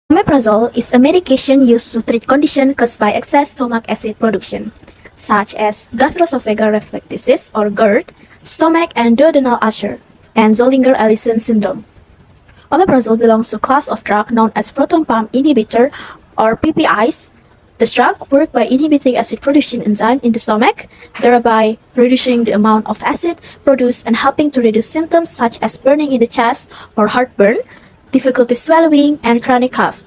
Omeprazole is a medication used to treat conditions caused by excess stomach acid production, such as gastroesophageal reflux disease or GERD, stomach and duodenal ulcer, and Zollinger-Ellison syndrome. Omeprazole belongs to a class of drugs known as proton pump inhibitor or PPIs. The drug work by inhibiting acid producing enzyme in the stomach, thereby reducing the amount of acid produced and helping to reduce symptoms such as burning in the chest or heartburn, difficulty swallowing, and chronic cough.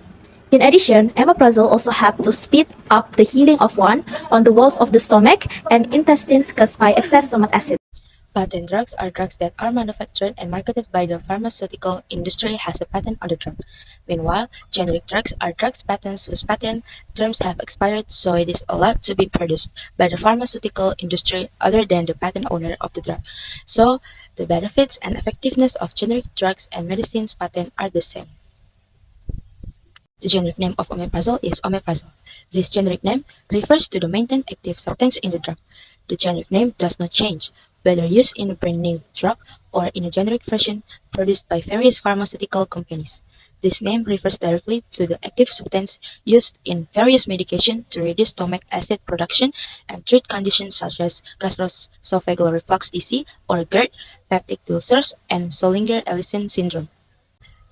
In addition, omeprazole also helps to speed up the healing of wounds on the walls of the stomach and intestines caused by excess stomach acid. Patent drugs are drugs that are manufactured and marketed by the pharmaceutical industry has a patent on the drug. Meanwhile, generic drugs are drugs patents whose patent terms have expired, so it is allowed to be produced by the pharmaceutical industry other than the patent owner of the drug. So, the benefits and effectiveness of generic drugs and medicines patent are the same. The generic name of omeprazole is omeprazole. This generic name refers to the maintained active substance in the drug. The generic name does not change, whether used in a brand name drug or in a generic version produced by various pharmaceutical companies. This name refers directly to the active substance used in various medications to reduce stomach acid production and treat conditions such as gastroesophageal reflux disease or GERD, peptic ulcers, and Zollinger-Ellison syndrome.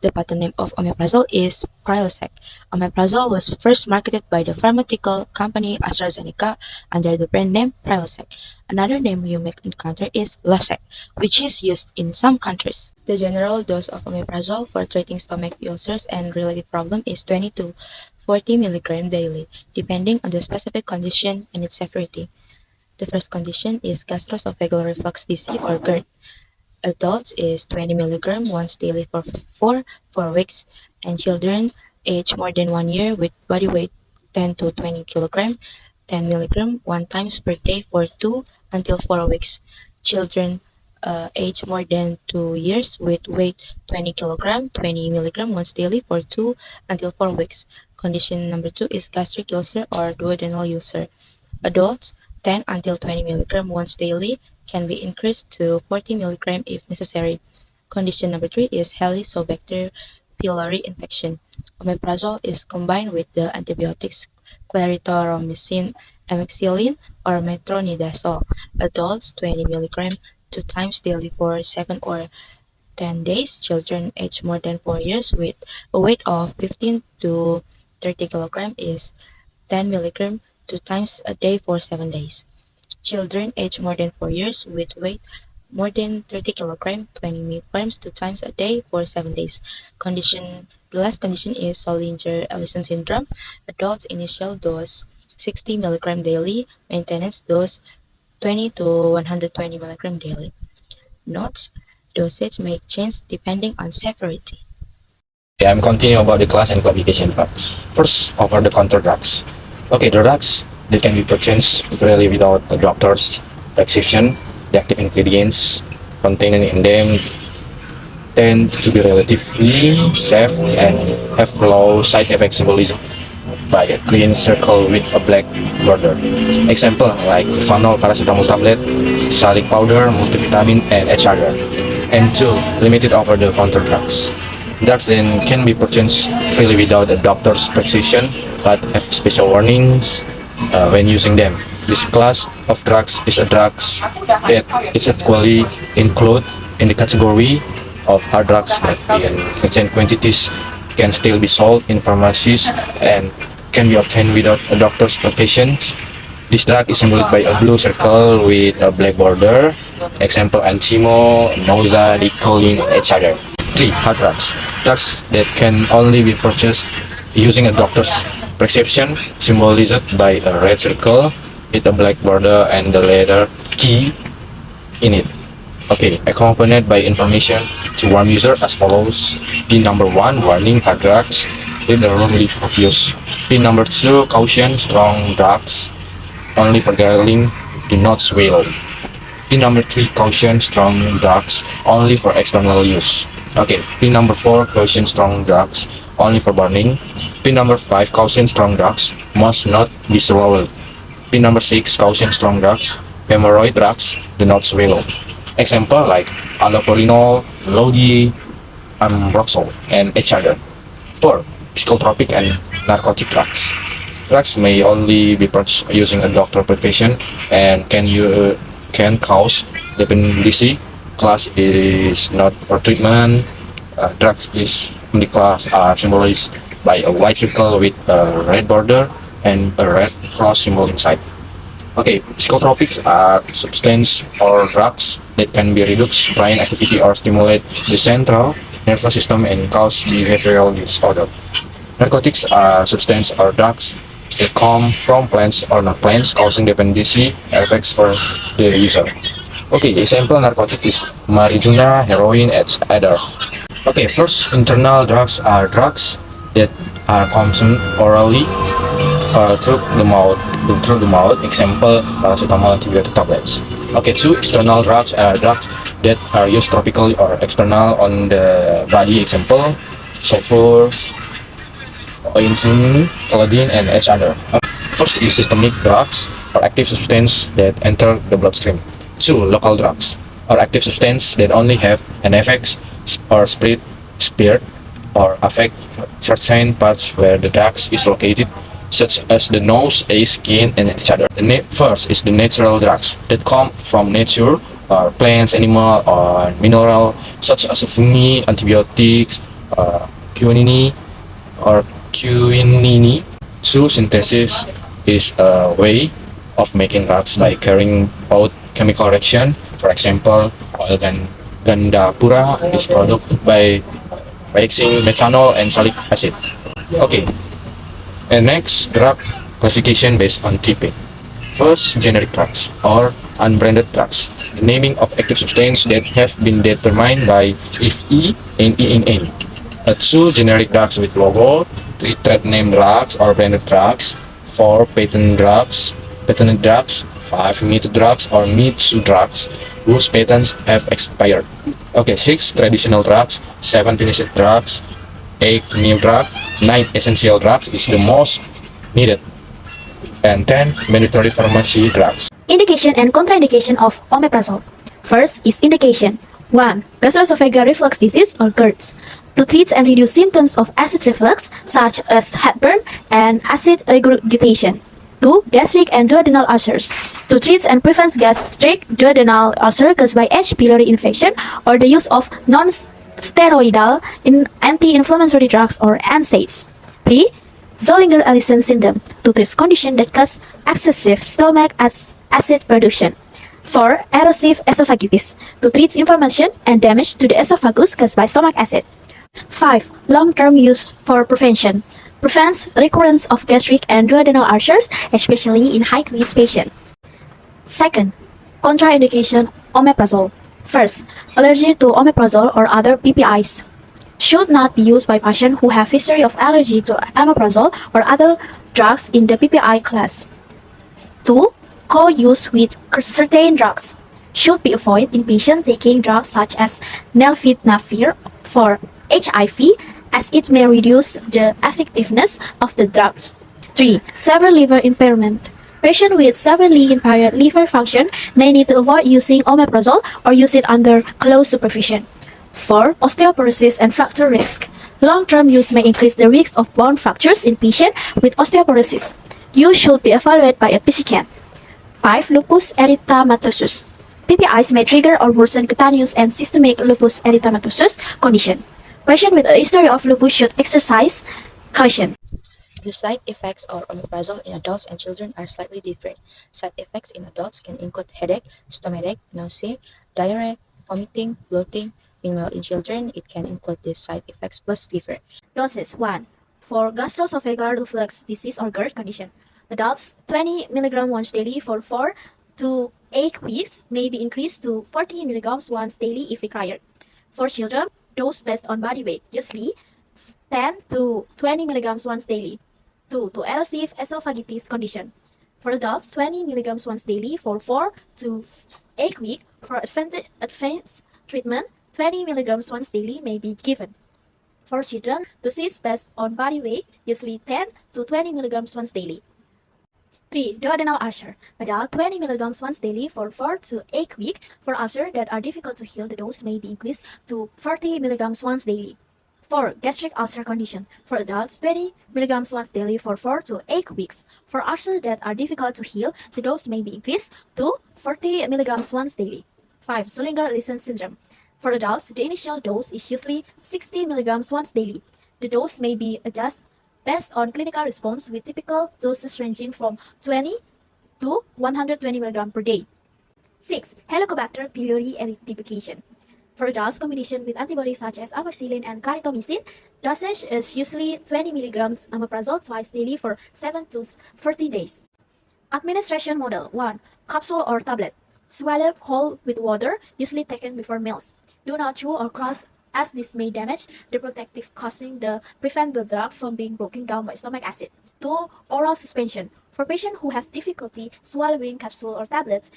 The patent name of omeprazole is Prilosec. Omeprazole was first marketed by the pharmaceutical company AstraZeneca under the brand name Prilosec. Another name you may encounter is Losec, which is used in some countries. The general dose of omeprazole for treating stomach ulcers and related problems is 20 to 40 mg daily, depending on the specific condition and its severity. The first condition is gastroesophageal reflux disease or GERD. Adults is 20 mg once daily for 4 weeks, and children aged more than 1 year with body weight 10 to 20 kg, 10 mg one times per day for 2 until 4 weeks. Children aged more than 2 years with weight 20 kg, 20 mg once daily for 2 until 4 weeks. Condition number 2 is gastric ulcer or duodenal ulcer. Adults, 10 until 20 mg once daily, can be increased to 40 mg if necessary. Condition number 3 is Helicobacter pylori infection. Omeprazole is combined with the antibiotics clarithromycin, amoxicillin, or metronidazole. Adults, 20 mg 2 times daily for 7 or 10 days. Children aged more than 4 years with a weight of 15 to 30 kg is 10 mg 2 times a day for 7 days. Children aged more than 4 years with weight more than 30 kg, 20 milligrams 2 times a day for 7 days. The last condition is Zollinger-Ellison syndrome. Adults initial dose 60 mg daily, maintenance dose 20 to 120 mg daily. Notes: dosage may change depending on severity. Yeah, I'm continuing about the class and classification drugs. First, over-the-counter drugs. Okay, the drugs that can be purchased freely without a doctor's prescription. The active ingredients contained in them tend to be relatively safe and have low side effects symbolism by a green circle with a black border. Example like phenol paracetamol tablet, salic powder, multivitamin, and etc. And two, limited over-the-counter drugs. Drugs then can be purchased freely without a doctor's prescription but have special warnings when using them. This class of drugs is a drugs that is equally included in the category of hard drugs that in certain quantities can still be sold in pharmacies and can be obtained without a doctor's prescription. This drug is symbolized by a blue circle with a black border. Example Antimo, Noza, Dicolin, etc. 3. Hard drugs. Drugs that can only be purchased using a doctor's prescription, symbolized by a red circle with a black border and the letter key in it. Okay, accompanied by information to warn user as follows. Pin number 1, warning, hard drugs, with the rule of use. Pin number 2, caution, strong drugs, only for gargling, do not swallow. Pin number 3, caution, strong drugs, only for external use. Okay, pin number 4, caution, strong drugs, only for burning. Pin number 5, caution, strong drugs, must not be swallowed. Pin number 6, caution, strong drugs, hemorrhoid drugs, do not swallow. Example like allopurinol, Lodi, Ambroxol, and etc. 4. psychotropic and narcotic drugs. Drugs may only be purchased using a doctor prescription and can cause dependency. Class is not for treatment. Drugs is in the class are symbolized by a white circle with a red border and a red cross symbol inside. Okay, psychotropics are substances or drugs that can be reduce brain activity or stimulate the central nervous system and cause behavioral disorder. Narcotics are substances or drugs that come from plants or not plants, causing dependency effects for the user. Okay, example narcotic is marijuana, heroin, etc. Okay, first internal drugs are drugs that are consumed orally through the mouth. Example paracetamol antibiotic tablets. Okay, two external drugs are drugs that are used topically or external on the body. Example sulfur, ointment, collagen, and etc. First is systemic drugs or active substances that enter the bloodstream. Two local drugs or active substances that only have an effect or spread or affect certain parts where the drugs is located, such as the nose, eyes, skin, and etc. The first is the natural drugs that come from nature, or plants, animal, or mineral, such as fungi, antibiotics, quinine, or quinine. Two synthesis is a way of making drugs by carrying out chemical reaction. For example, oil gandapura is produced by mixing methanol and salicylic acid. Okay, and next, drug classification based on type. First, generic drugs or unbranded drugs, the naming of active substances that have been determined by FE and ENA. Two, generic drugs with logo, three, trade name drugs or branded drugs, four, patented drugs, five, me-too drugs or me-too drugs whose patents have expired. Okay, six, traditional drugs, seven, finished drugs, eight, new drugs, nine, essential drugs is the most needed, and 10, mandatory pharmacy drugs. Indication and contraindication of omeprazole. First is indication. 1. Gastroesophageal reflux disease or GERD. To treat and reduce symptoms of acid reflux such as heartburn and acid regurgitation. 2. Gastric and duodenal ulcers. To treat and prevent gastric duodenal ulcer caused by H. pylori infection or the use of non-steroidal anti-inflammatory drugs or NSAIDs. 3. Zollinger-Ellison syndrome. To treat condition that cause excessive stomach acid production. 4. Erosive esophagitis. To treat inflammation and damage to the esophagus caused by stomach acid. 5. Long-term use for prevention. Prevents recurrence of gastric and duodenal ulcers, especially in high-risk patients. Second, contraindication omeprazole. First, allergy to omeprazole or other PPIs. Should not be used by patients who have history of allergy to omeprazole or other drugs in the PPI class. 2. Co-use with certain drugs. Should be avoided in patients taking drugs such as nelfidnavir for HIV, as it may reduce the effectiveness of the drugs. 3. Severe liver impairment. Patients with severely impaired liver function may need to avoid using omeprazole or use it under close supervision. 4. Osteoporosis and fracture risk. Long-term use may increase the risk of bone fractures in patients with osteoporosis. Use should be evaluated by a physician. 5. Lupus erythematosus. PPIs may trigger or worsen cutaneous and systemic lupus erythematosus condition. Patients with a history of lupus should exercise caution. The side effects of omeprazole in adults and children are slightly different. Side effects in adults can include headache, stomachache, nausea, diarrhea, vomiting, bloating. Meanwhile, in children, it can include these side effects plus fever. Doses 1. For gastroesophageal reflux disease or GERD condition. Adults 20 mg once daily for 4 to 8 weeks may be increased to 40 mg once daily if required. For children, dose based on body weight, usually 10 to 20 mg once daily. 2. To erosive esophagitis condition. For adults, 20 mg once daily for 4 to 8 weeks. For advanced treatment, 20 mg once daily may be given. For children, doses based on body weight, usually 10 to 20 mg once daily. 3. Duodenal ulcer. Adult 20 mg once daily for 4 to 8 weeks. For ulcers that are difficult to heal, the dose may be increased to 40 mg once daily. For gastric ulcer condition, for adults, 20 mg once daily for 4 to 8 weeks. For ulcers that are difficult to heal, the dose may be increased to 40 mg once daily. 5. Zollinger-Ellison syndrome. For adults, the initial dose is usually 60 mg once daily. The dose may be adjusted based on clinical response, with typical doses ranging from 20 to 120 mg per day. 6. Helicobacter pylori erythification. For adults, combination with antibodies such as amoxicillin and clarithromycin, dosage is usually 20 mg omeprazole twice daily for 7 to 14 days. Administration model 1. Capsule or tablet. Swallow whole with water, usually taken before meals. Do not chew or cross, as this may damage the protective, causing the prevent the drug from being broken down by stomach acid. 2. Oral suspension. For patients who have difficulty swallowing capsule or tablets,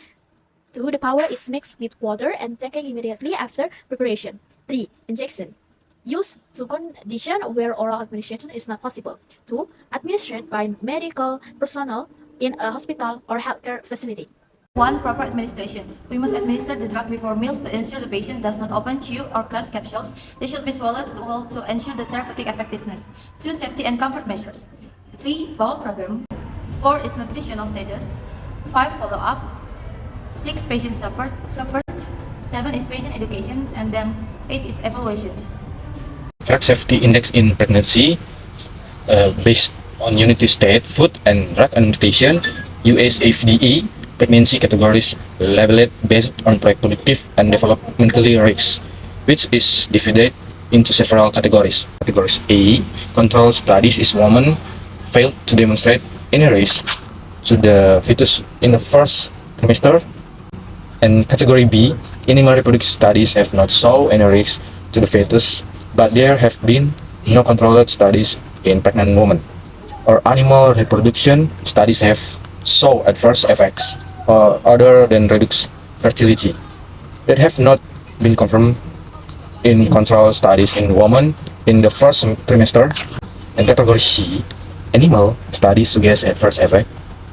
2. The powder is mixed with water and taken immediately after preparation. 3. Injection. Used to condition where oral administration is not possible. 2. Administered by medical personnel in a hospital or healthcare facility. 1. Proper administrations. We must administer the drug before meals to ensure the patient does not open, chew, or crush capsules. They should be swallowed whole to ensure the therapeutic effectiveness. 2. Safety and comfort measures. 3. Bowel program. 4 is nutritional status. 5. Follow-up. 6. Patient support. 7 is patient education, and then 8 is evaluations. Drug safety index in pregnancy, based on United States Food and Drug Administration (US FDA) pregnancy categories labeled based on reproductive and developmental risks, which is divided into several categories. Categories A: control studies is women failed to demonstrate any risk to the fetus in the first trimester. And category B, animal reproductive studies have not shown any risk to the fetus, but there have been no controlled studies in pregnant women. Or animal reproduction studies have shown adverse effects other than reduced fertility that have not been confirmed in controlled studies in women in the first trimester. And category C, animal studies suggest adverse effect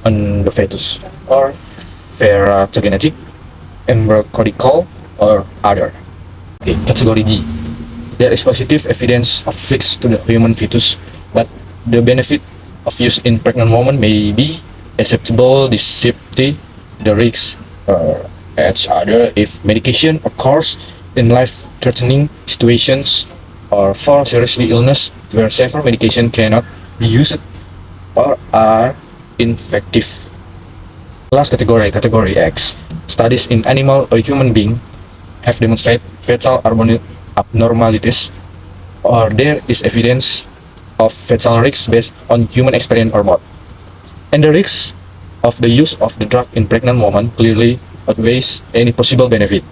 on the fetus or feratogenetic, embryonical, or other. Okay, category D. There is positive evidence of risks to the human fetus, but the benefit of use in pregnant women may be acceptable despite the risks each other if medication occurs in life-threatening situations or for serious illness where safer medication cannot be used or are ineffective. Last category, category X. Studies in animal or human being have demonstrated fetal abnormalities, or there is evidence of fetal risks based on human experience or both. And the risks of the use of the drug in pregnant women clearly outweighs any possible benefit.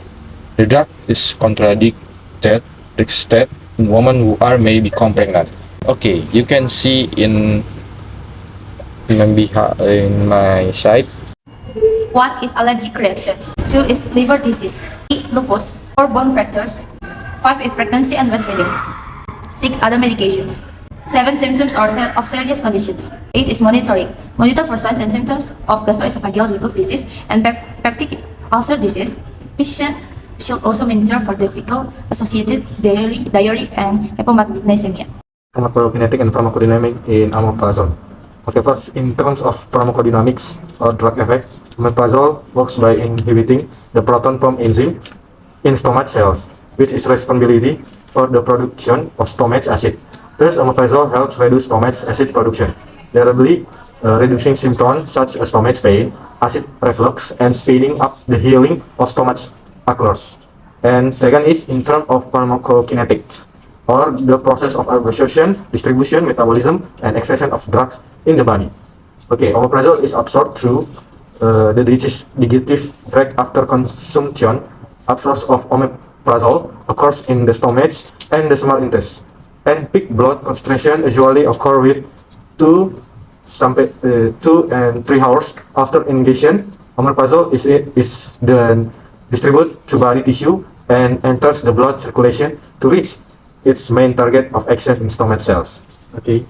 The drug is contradicted in women who are may become pregnant. Okay, you can see in my side. 1 is allergic reactions. 2 is liver disease. 3. Lupus. 4. Bone fractures. 5 is pregnancy and breastfeeding. 6. Other medications. 7. Symptoms of serious conditions. 8 is monitoring. Monitor for signs and symptoms of gastroesophageal reflux disease and peptic ulcer disease. Physician should also monitor for the fecal-associated diarrhea and hypomagnesemia. Pharmacokinetic and pharmacodynamic in omeprazole. Okay, first, in terms of pharmacodynamics or drug effect, omeprazole works by inhibiting the proton pump enzyme in stomach cells, which is responsibility for the production of stomach acid. Thus, omeprazole helps reduce stomach acid production, thereby reducing symptoms such as stomach pain, acid reflux, and speeding up the healing of stomach ulcers. And second is in terms of pharmacokinetics, or the process of absorption, distribution, metabolism, and excretion of drugs in the body. Okay, omeprazole is absorbed through the digestive tract after consumption. Absorption of omeprazole occurs in the stomach and the small intestine, and peak blood concentration usually occur with 2 and 3 hours after ingestion. Omeprazole is then distributed to body tissue and enters the blood circulation to reach its main target of action in stomach cells. Okay.